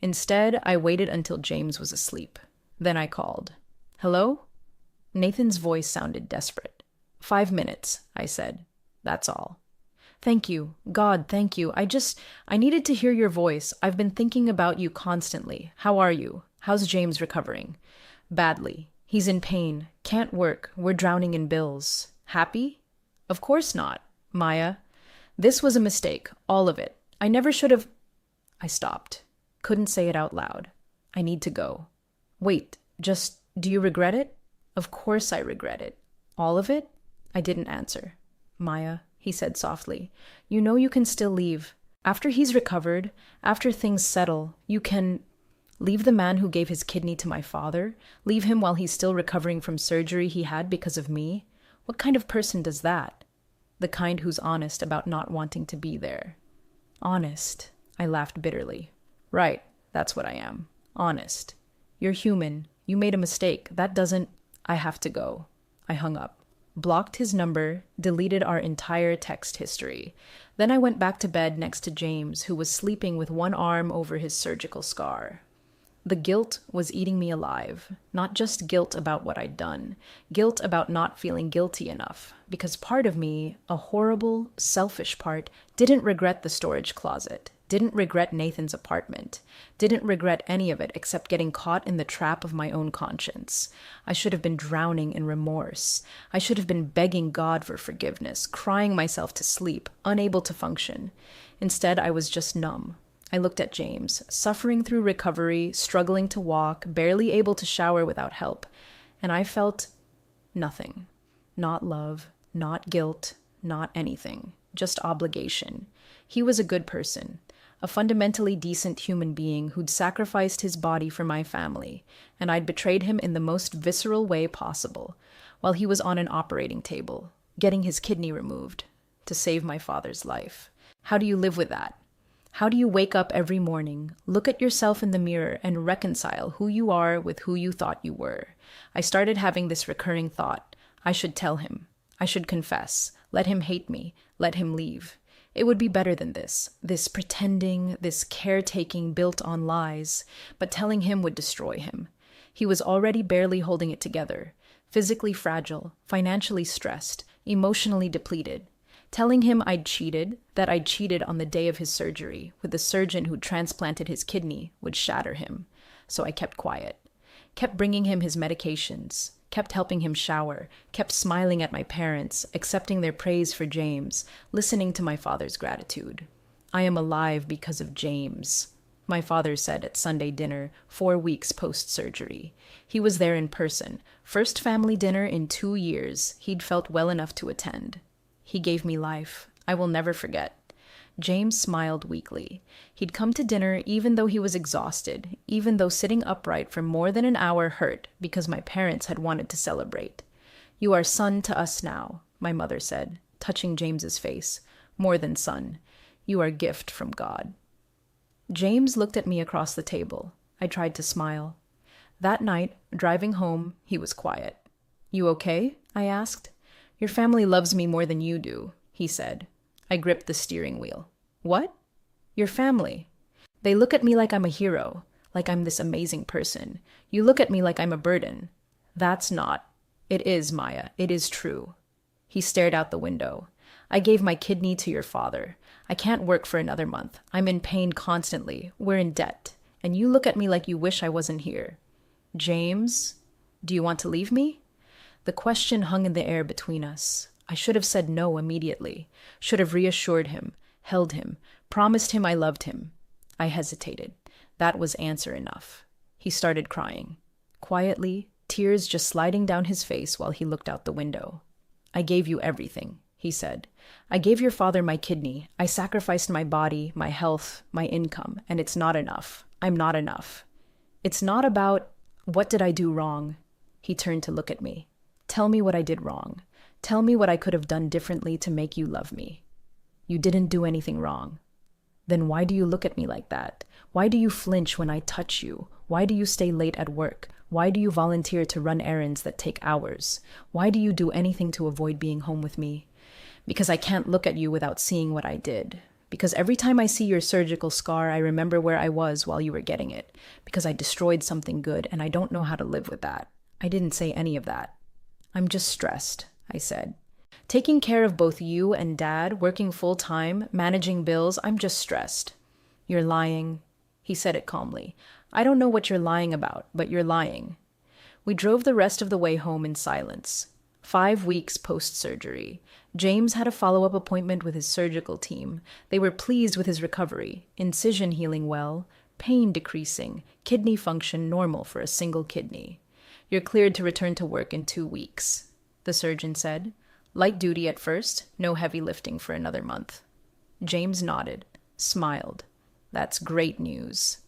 Instead, I waited until James was asleep. Then I called. Hello? Nathan's voice sounded desperate. 5 minutes, I said. That's all. Thank you. God, thank you. I needed to hear your voice. I've been thinking about you constantly. How are you? How's James recovering? Badly. He's in pain. Can't work. We're drowning in bills. Happy? Of course not. Maya. This was a mistake, all of it. I never should have. I stopped. Couldn't say it out loud. I need to go. Wait, just, do you regret it? Of course I regret it. All of it? I didn't answer. Maya, he said softly, you know you can still leave. After he's recovered, after things settle, you can leave the man who gave his kidney to my father, leave him while he's still recovering from surgery he had because of me. What kind of person does that? The kind who's honest about not wanting to be there. Honest, I laughed bitterly. Right, that's what I am. Honest. You're human. You made a mistake. That doesn't. I have to go. I hung up. Blocked his number, deleted our entire text history. Then I went back to bed next to James, who was sleeping with one arm over his surgical scar. The guilt was eating me alive. Not just guilt about what I'd done, guilt about not feeling guilty enough, because part of me, a horrible, selfish part, didn't regret the storage closet, didn't regret Nathan's apartment, didn't regret any of it except getting caught in the trap of my own conscience. I should have been drowning in remorse. I should have been begging God for forgiveness, crying myself to sleep, unable to function. Instead, I was just numb. I looked at James, suffering through recovery, struggling to walk, barely able to shower without help, and I felt nothing. Not love, not guilt, not anything. Just obligation. He was a good person, a fundamentally decent human being who'd sacrificed his body for my family, and I'd betrayed him in the most visceral way possible, while he was on an operating table, getting his kidney removed, to save my father's life. How do you live with that? How do you wake up every morning, look at yourself in the mirror, and reconcile who you are with who you thought you were? I started having this recurring thought. I should tell him. I should confess. Let him hate me. Let him leave. It would be better than this pretending, this caretaking built on lies, but telling him would destroy him. He was already barely holding it together, physically fragile, financially stressed, emotionally depleted. Telling him I'd cheated, that I'd cheated on the day of his surgery with the surgeon who'd transplanted his kidney, would shatter him. So I kept quiet, kept bringing him his medications, kept helping him shower, kept smiling at my parents, accepting their praise for James, listening to my father's gratitude. I am alive because of James, my father said at Sunday dinner, 4 weeks post-surgery. He was there in person, first family dinner in 2 years he'd felt well enough to attend. He gave me life. I will never forget. James smiled weakly. He'd come to dinner even though he was exhausted, even though sitting upright for more than an hour hurt because my parents had wanted to celebrate. You are son to us now, my mother said, touching James's face. More than son. You are gift from God. James looked at me across the table. I tried to smile. That night, driving home, he was quiet. You okay? I asked. Your family loves me more than you do, he said. I gripped the steering wheel. What? Your family. They look at me like I'm a hero, like I'm this amazing person. You look at me like I'm a burden. That's not. It is, Maya. It is true. He stared out the window. I gave my kidney to your father. I can't work for another month. I'm in pain constantly. We're in debt. And you look at me like you wish I wasn't here. James, do you want to leave me? The question hung in the air between us. I should have said no immediately, should have reassured him, held him, promised him I loved him. I hesitated. That was answer enough. He started crying. Quietly, tears just sliding down his face while he looked out the window. I gave you everything, he said. I gave your father my kidney. I sacrificed my body, my health, my income, and it's not enough. I'm not enough. It's not about, what did I do wrong? He turned to look at me. Tell me what I did wrong. Tell me what I could have done differently to make you love me. You didn't do anything wrong. Then why do you look at me like that? Why do you flinch when I touch you? Why do you stay late at work? Why do you volunteer to run errands that take hours? Why do you do anything to avoid being home with me? Because I can't look at you without seeing what I did. Because every time I see your surgical scar, I remember where I was while you were getting it. Because I destroyed something good, and I don't know how to live with that. I didn't say any of that. I'm just stressed, I said. Taking care of both you and Dad, working full-time, managing bills, I'm just stressed. You're lying. He said it calmly. I don't know what you're lying about, but you're lying. We drove the rest of the way home in silence. 5 weeks post-surgery. James had a follow-up appointment with his surgical team. They were pleased with his recovery, incision healing well, pain decreasing, kidney function normal for a single kidney. You're cleared to return to work in 2 weeks, the surgeon said. Light duty at first, no heavy lifting for another month. James nodded, smiled. That's great news.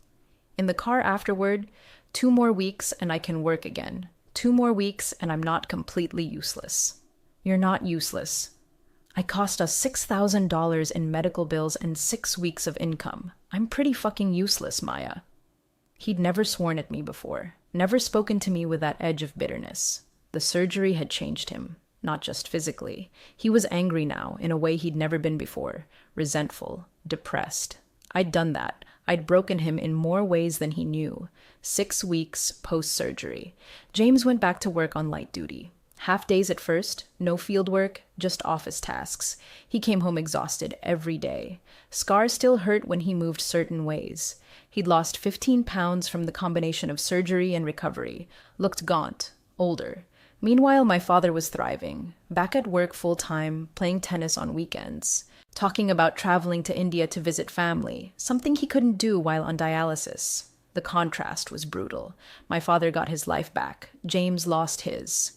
In the car afterward, 2 more weeks and I can work again. 2 more weeks and I'm not completely useless. You're not useless. I cost us $6,000 in medical bills and 6 weeks of income. I'm pretty fucking useless, Maya. He'd never sworn at me before, never spoken to me with that edge of bitterness. The surgery had changed him, not just physically. He was angry now in a way he'd never been before, resentful, depressed. I'd done that. I'd broken him in more ways than he knew. 6 weeks post-surgery. James went back to work on light duty. Half days at first, no field work, just office tasks. He came home exhausted every day. Scars still hurt when he moved certain ways. He'd lost 15 pounds from the combination of surgery and recovery. Looked gaunt, older. Meanwhile, my father was thriving. Back at work full-time, playing tennis on weekends. Talking about traveling to India to visit family, something he couldn't do while on dialysis. The contrast was brutal. My father got his life back. James lost his.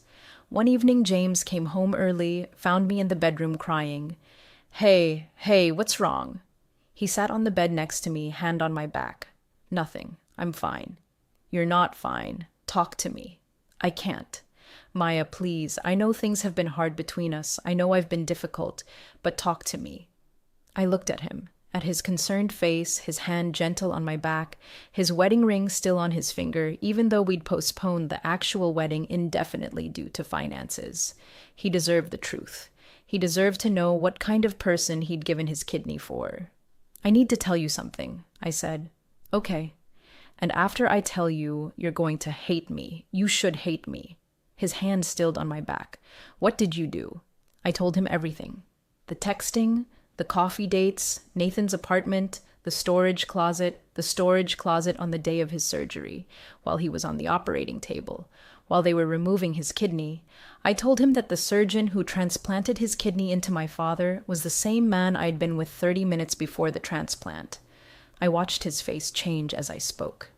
One evening, James came home early, found me in the bedroom crying. Hey, what's wrong? He sat on the bed next to me, hand on my back. Nothing. I'm fine. You're not fine. Talk to me. I can't. Maya, please. I know things have been hard between us. I know I've been difficult, but talk to me. I looked at him, at his concerned face, his hand gentle on my back, his wedding ring still on his finger, even though we'd postponed the actual wedding indefinitely due to finances. He deserved the truth. He deserved to know what kind of person he'd given his kidney for. I need to tell you something, I said. Okay. And after I tell you, you're going to hate me. You should hate me. His hand stilled on my back. What did you do? I told him everything. The texting, the coffee dates, Nathan's apartment, the storage closet on the day of his surgery, while he was on the operating table, while they were removing his kidney. I told him that the surgeon who transplanted his kidney into my father was the same man I'd been with 30 minutes before the transplant. I watched his face change as I spoke.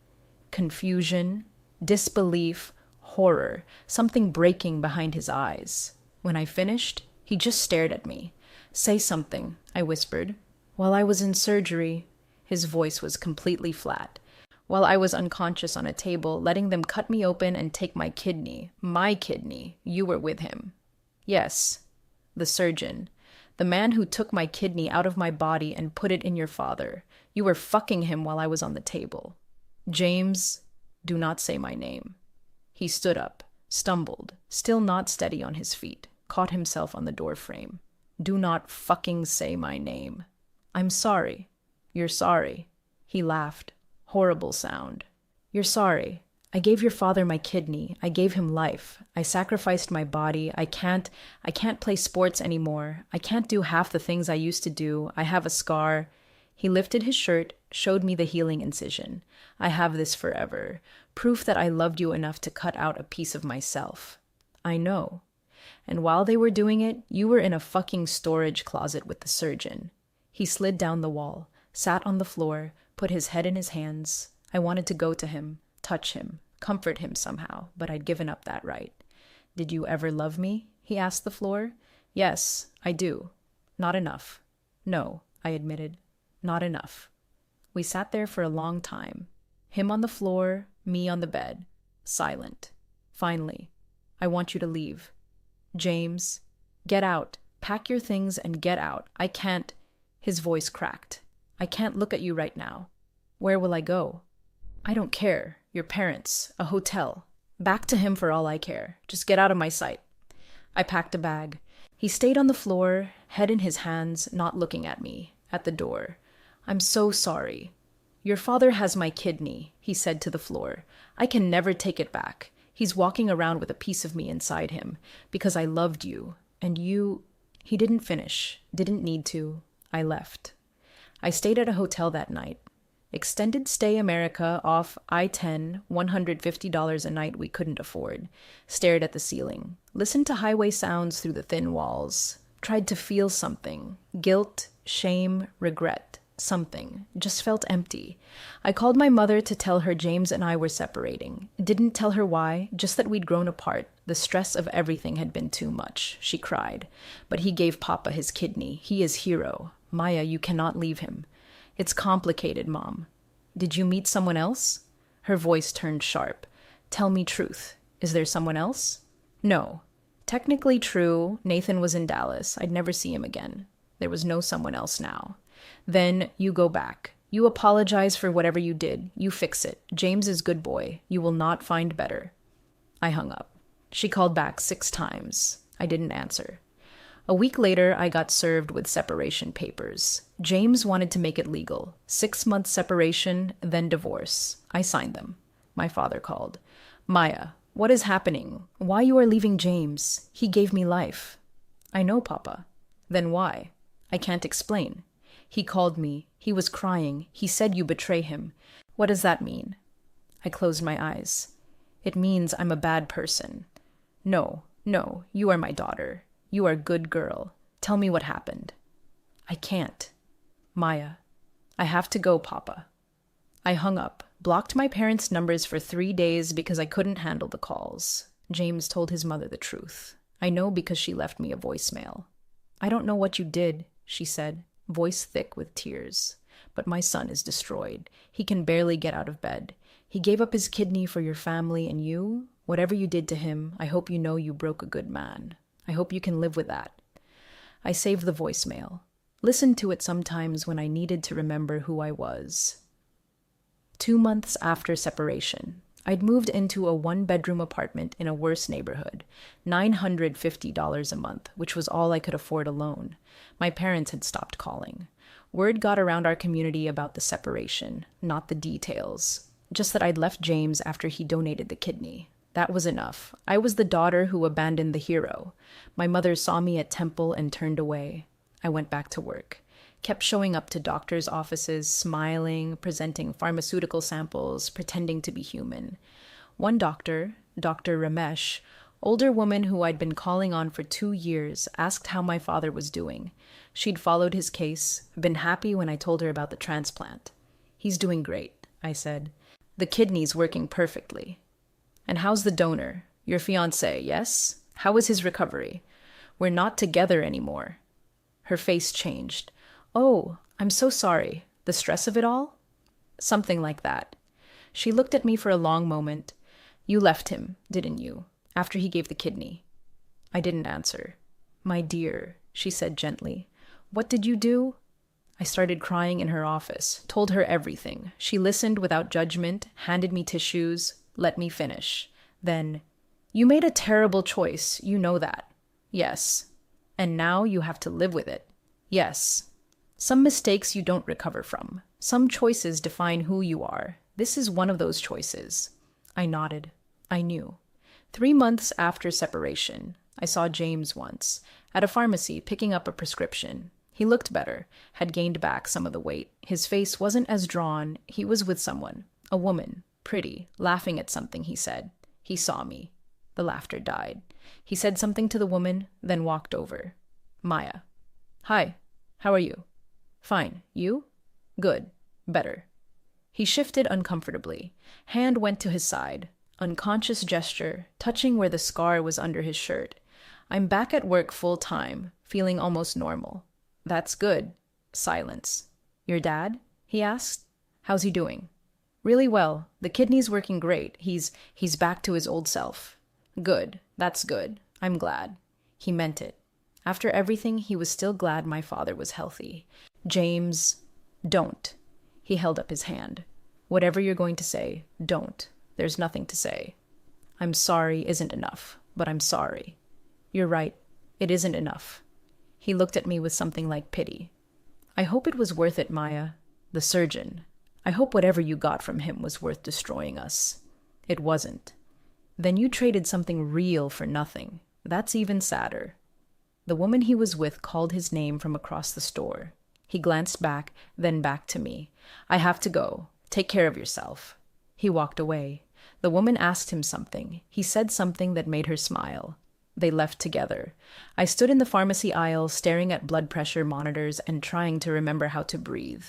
Confusion, disbelief, horror, something breaking behind his eyes. When I finished, he just stared at me. Say something, I whispered. While I was in surgery, his voice was completely flat. While I was unconscious on a table, letting them cut me open and take my kidney, you were with him. Yes, the surgeon. The man who took my kidney out of my body and put it in your father. You were fucking him while I was on the table. James, do not say my name. He stood up, stumbled, still not steady on his feet, caught himself on the doorframe. Do not fucking say my name. I'm sorry. You're sorry. He laughed. Horrible sound. You're sorry. I gave your father my kidney. I gave him life. I sacrificed my body. I can't play sports anymore. I can't do half the things I used to do. I have a scar. He lifted his shirt, showed me the healing incision. I have this forever. Proof that I loved you enough to cut out a piece of myself. I know. And while they were doing it, you were in a fucking storage closet with the surgeon. He slid down the wall, sat on the floor, put his head in his hands. I wanted to go to him, touch him, comfort him somehow, but I'd given up that right. Did you ever love me? He asked the floor. Yes, I do. Not enough. No, I admitted. Not enough. We sat there for a long time. Him on the floor, me on the bed. Silent. Finally, I want you to leave. James, get out. Pack your things and get out. I can't. His voice cracked. I can't look at you right now. Where will I go? I don't care. Your parents. A hotel. Back to him for all I care. Just get out of my sight. I packed a bag. He stayed on the floor, head in his hands, not looking at me, at the door. I'm so sorry. Your father has my kidney, he said to the floor. I can never take it back. He's walking around with a piece of me inside him, because I loved you, and you... He didn't finish, didn't need to. I left. I stayed at a hotel that night. Extended stay America off I-10, $150 a night we couldn't afford. Stared at the ceiling. Listened to highway sounds through the thin walls. Tried to feel something. Guilt, shame, regret. Something. Just felt empty. I called my mother to tell her James and I were separating. Didn't tell her why, just that we'd grown apart. The stress of everything had been too much. She cried. But he gave Papa his kidney. He is hero. Maya, you cannot leave him. It's complicated, Mom. Did you meet someone else? Her voice turned sharp. Tell me truth. Is there someone else? No. Technically true. Nathan was in Dallas. I'd never see him again. There was no someone else now. Then you go back. You apologize for whatever you did. You fix it. James is good boy. You will not find better. I hung up. She called back 6 times. I didn't answer. A week later, I got served with separation papers. James wanted to make it legal. 6 months separation, then divorce. I signed them. My father called. Maya, what is happening? Why you are leaving James? He gave me life. I know, Papa. Then why? I can't explain. He called me. He was crying. He said you betray him. What does that mean? I closed my eyes. It means I'm a bad person. No, you are my daughter. You are a good girl. Tell me what happened. I can't. Maya, I have to go, Papa. I hung up, blocked my parents' numbers for 3 days because I couldn't handle the calls. James told his mother the truth. I know because she left me a voicemail. I don't know what you did, she said, voice thick with tears. But my son is destroyed. He can barely get out of bed. He gave up his kidney for your family, and you, whatever you did to him, I hope you know you broke a good man. I hope you can live with that. I saved the voicemail. Listened to it sometimes when I needed to remember who I was. 2 months after separation, I'd moved into a 1-bedroom apartment in a worse neighborhood, $950 a month, which was all I could afford alone. My parents had stopped calling. Word got around our community about the separation, not the details, just that I'd left James after he donated the kidney. That was enough. I was the daughter who abandoned the hero. My mother saw me at temple and turned away. I went back to work. Kept showing up to doctors' offices, smiling, presenting pharmaceutical samples, pretending to be human. One doctor, Dr. Ramesh, older woman who I'd been calling on for 2 years, asked how my father was doing. She'd followed his case, been happy when I told her about the transplant. He's doing great, I said. The kidney's working perfectly. And how's the donor? Your fiancé, yes? How is his recovery? We're not together anymore. Her face changed. Oh, I'm so sorry. The stress of it all? Something like that. She looked at me for a long moment. You left him, didn't you? After he gave the kidney. I didn't answer. My dear, she said gently. What did you do? I started crying in her office, told her everything. She listened without judgment, handed me tissues, let me finish. Then, you made a terrible choice, you know that. Yes. And now you have to live with it. Yes. Some mistakes you don't recover from. Some choices define who you are. This is one of those choices. I nodded. I knew. 3 months after separation, I saw James once, at a pharmacy picking up a prescription. He looked better, had gained back some of the weight. His face wasn't as drawn. He was with someone, a woman, pretty, laughing at something he said. He saw me. The laughter died. He said something to the woman, then walked over. Maya. Hi. How are you? Fine. You? Good. Better. He shifted uncomfortably. Hand went to his side. Unconscious gesture, touching where the scar was under his shirt. I'm back at work full time, feeling almost normal. That's good. Silence. Your dad? He asked. How's he doing? Really well. The kidney's working great. He's back to his old self. Good. That's good. I'm glad. He meant it. After everything, he was still glad my father was healthy. James, don't. He held up his hand. Whatever you're going to say, don't. There's nothing to say. I'm sorry isn't enough, but I'm sorry. You're right. It isn't enough. He looked at me with something like pity. I hope it was worth it, Maya. The surgeon. I hope whatever you got from him was worth destroying us. It wasn't. Then you traded something real for nothing. That's even sadder. The woman he was with called his name from across the store. He glanced back, then back to me. I have to go. Take care of yourself." He walked away. The woman asked him something. He said something that made her smile. They left together. I stood in the pharmacy aisle staring at blood pressure monitors and trying to remember how to breathe.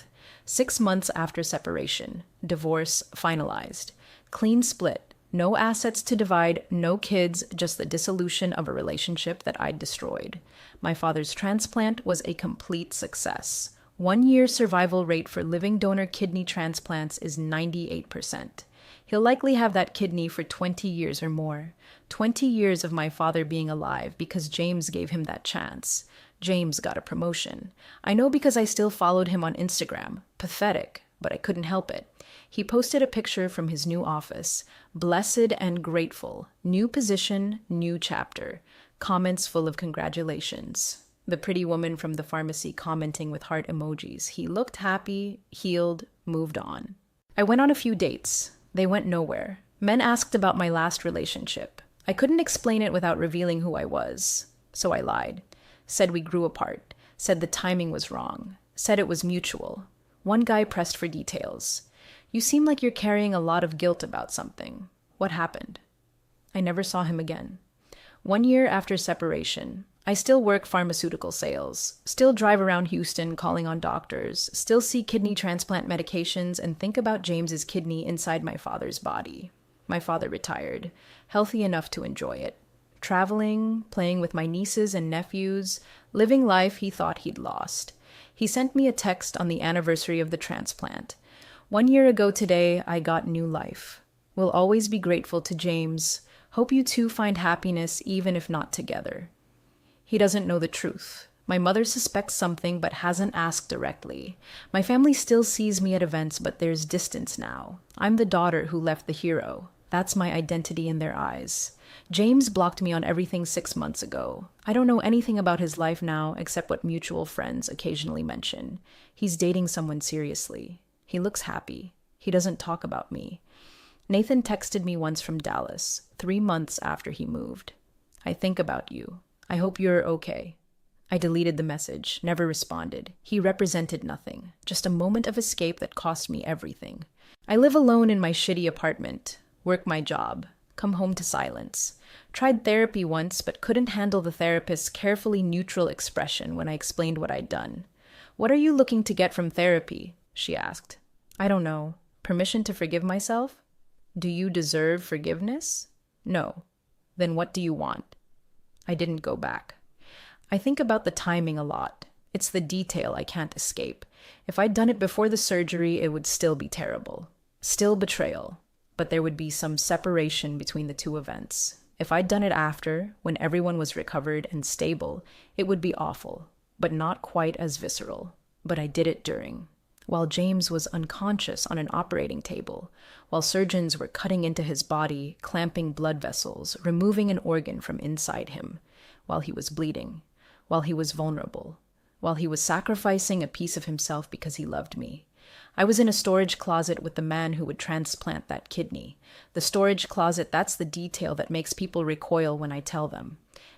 6 months after separation, divorce finalized. Clean split. No assets to divide, no kids, just the dissolution of a relationship that I'd destroyed. My father's transplant was a complete success. 1-year survival rate for living donor kidney transplants is 98%. He'll likely have that kidney for 20 years or more. 20 years of my father being alive because James gave him that chance. James got a promotion. I know because I still followed him on Instagram. Pathetic, but I couldn't help it. He posted a picture from his new office. Blessed and grateful. New position, new chapter. Comments full of congratulations. The pretty woman from the pharmacy commenting with heart emojis. He looked happy, healed, moved on. I went on a few dates. They went nowhere. Men asked about my last relationship. I couldn't explain it without revealing who I was. So I lied. Said we grew apart. Said the timing was wrong. Said it was mutual. One guy pressed for details. "You seem like you're carrying a lot of guilt about something. What happened?" I never saw him again. 1 year after separation, I still work pharmaceutical sales, still drive around Houston calling on doctors, still see kidney transplant medications, and think about James's kidney inside my father's body. My father retired, healthy enough to enjoy it. Traveling, playing with my nieces and nephews, living life he thought he'd lost. He sent me a text on the anniversary of the transplant. 1 year ago today, I got new life. Will always be grateful to James. Hope you two find happiness even if not together. He doesn't know the truth. My mother suspects something but hasn't asked directly. My family still sees me at events, but there's distance now. I'm the daughter who left the hero. That's my identity in their eyes. James blocked me on everything 6 months ago. I don't know anything about his life now except what mutual friends occasionally mention. He's dating someone seriously. He looks happy. He doesn't talk about me. Nathan texted me once from Dallas, 3 months after he moved. "I think about you. I hope you're okay." I deleted the message, never responded. He represented nothing, just a moment of escape that cost me everything. I live alone in my shitty apartment, work my job, come home to silence. Tried therapy once, but couldn't handle the therapist's carefully neutral expression when I explained what I'd done. "What are you looking to get from therapy?" she asked. "I don't know. Permission to forgive myself?" "Do you deserve forgiveness?" "No." "Then what do you want?" I didn't go back. I think about the timing a lot. It's the detail I can't escape. If I'd done it before the surgery, it would still be terrible. Still betrayal. But there would be some separation between the two events. If I'd done it after, when everyone was recovered and stable, it would be awful, but not quite as visceral. But I did it during. While James was unconscious on an operating table, while surgeons were cutting into his body, clamping blood vessels, removing an organ from inside him, while he was bleeding, while he was vulnerable, while he was sacrificing a piece of himself because he loved me. I was in a storage closet with the man who would transplant that kidney. The storage closet, that's the detail that makes people recoil when I tell them.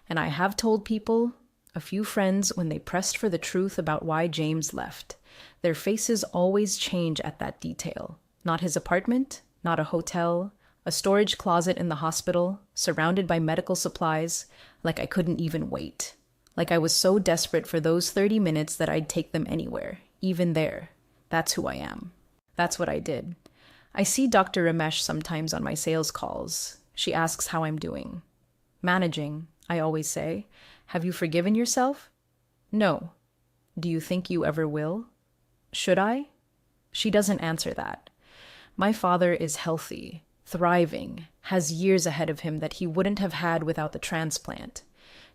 And I have told people, a few friends, when they pressed for the truth about why James left. Their faces always change at that detail. Not his apartment, not a hotel, a storage closet in the hospital, surrounded by medical supplies, like I couldn't even wait. Like I was so desperate for those 30 minutes that I'd take them anywhere, even there. That's who I am. That's what I did. I see Dr. Ramesh sometimes on my sales calls. She asks how I'm doing. "Managing," I always say. "Have you forgiven yourself?" "No." "Do you think you ever will?" "Should I?" She doesn't answer that. My father is healthy, thriving, has years ahead of him that he wouldn't have had without the transplant.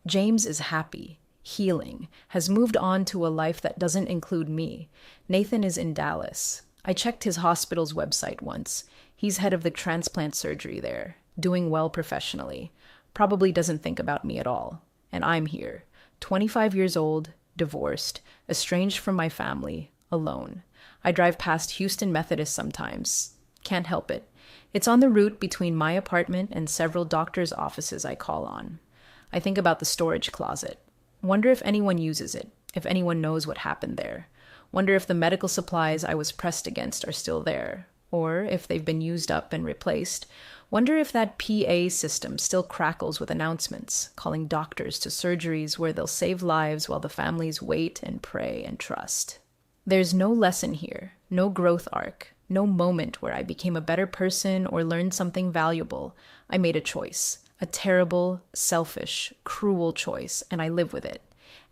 James is happy, healing, has moved on to a life that doesn't include me. Nathan is in Dallas. I checked his hospital's website once. He's head of the transplant surgery there, doing well professionally. Probably doesn't think about me at all. And I'm here, 25 years old, divorced, estranged from my family, alone. I drive past Houston Methodist sometimes. Can't help it. It's on the route between my apartment and several doctors' offices I call on. I think about the storage closet. Wonder if anyone uses it, if anyone knows what happened there. Wonder if the medical supplies I was pressed against are still there, or if they've been used up and replaced. Wonder if that PA system still crackles with announcements, calling doctors to surgeries where they'll save lives while the families wait and pray and trust. There's no lesson here, no growth arc, no moment where I became a better person or learned something valuable. I made a choice, a terrible, selfish, cruel choice, and I live with it.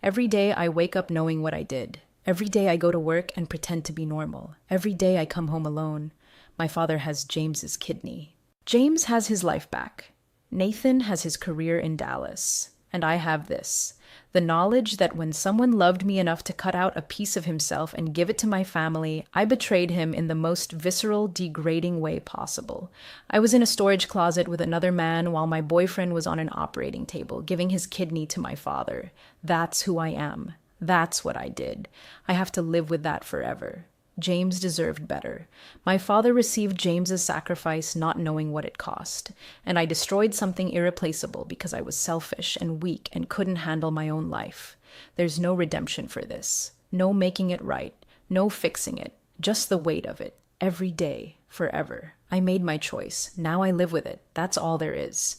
Every day I wake up knowing what I did. Every day I go to work and pretend to be normal. Every day I come home alone. My father has James's kidney. James has his life back. Nathan has his career in Dallas. And I have this. The knowledge that when someone loved me enough to cut out a piece of himself and give it to my family, I betrayed him in the most visceral, degrading way possible. I was in a storage closet with another man while my boyfriend was on an operating table, giving his kidney to my father. That's who I am. That's what I did. I have to live with that forever. James deserved better. My father received James's sacrifice not knowing what it cost, and I destroyed something irreplaceable because I was selfish and weak and couldn't handle my own life. There's no redemption for this. No making it right. No fixing it. Just the weight of it. Every day. Forever. I made my choice. Now I live with it. That's all there is.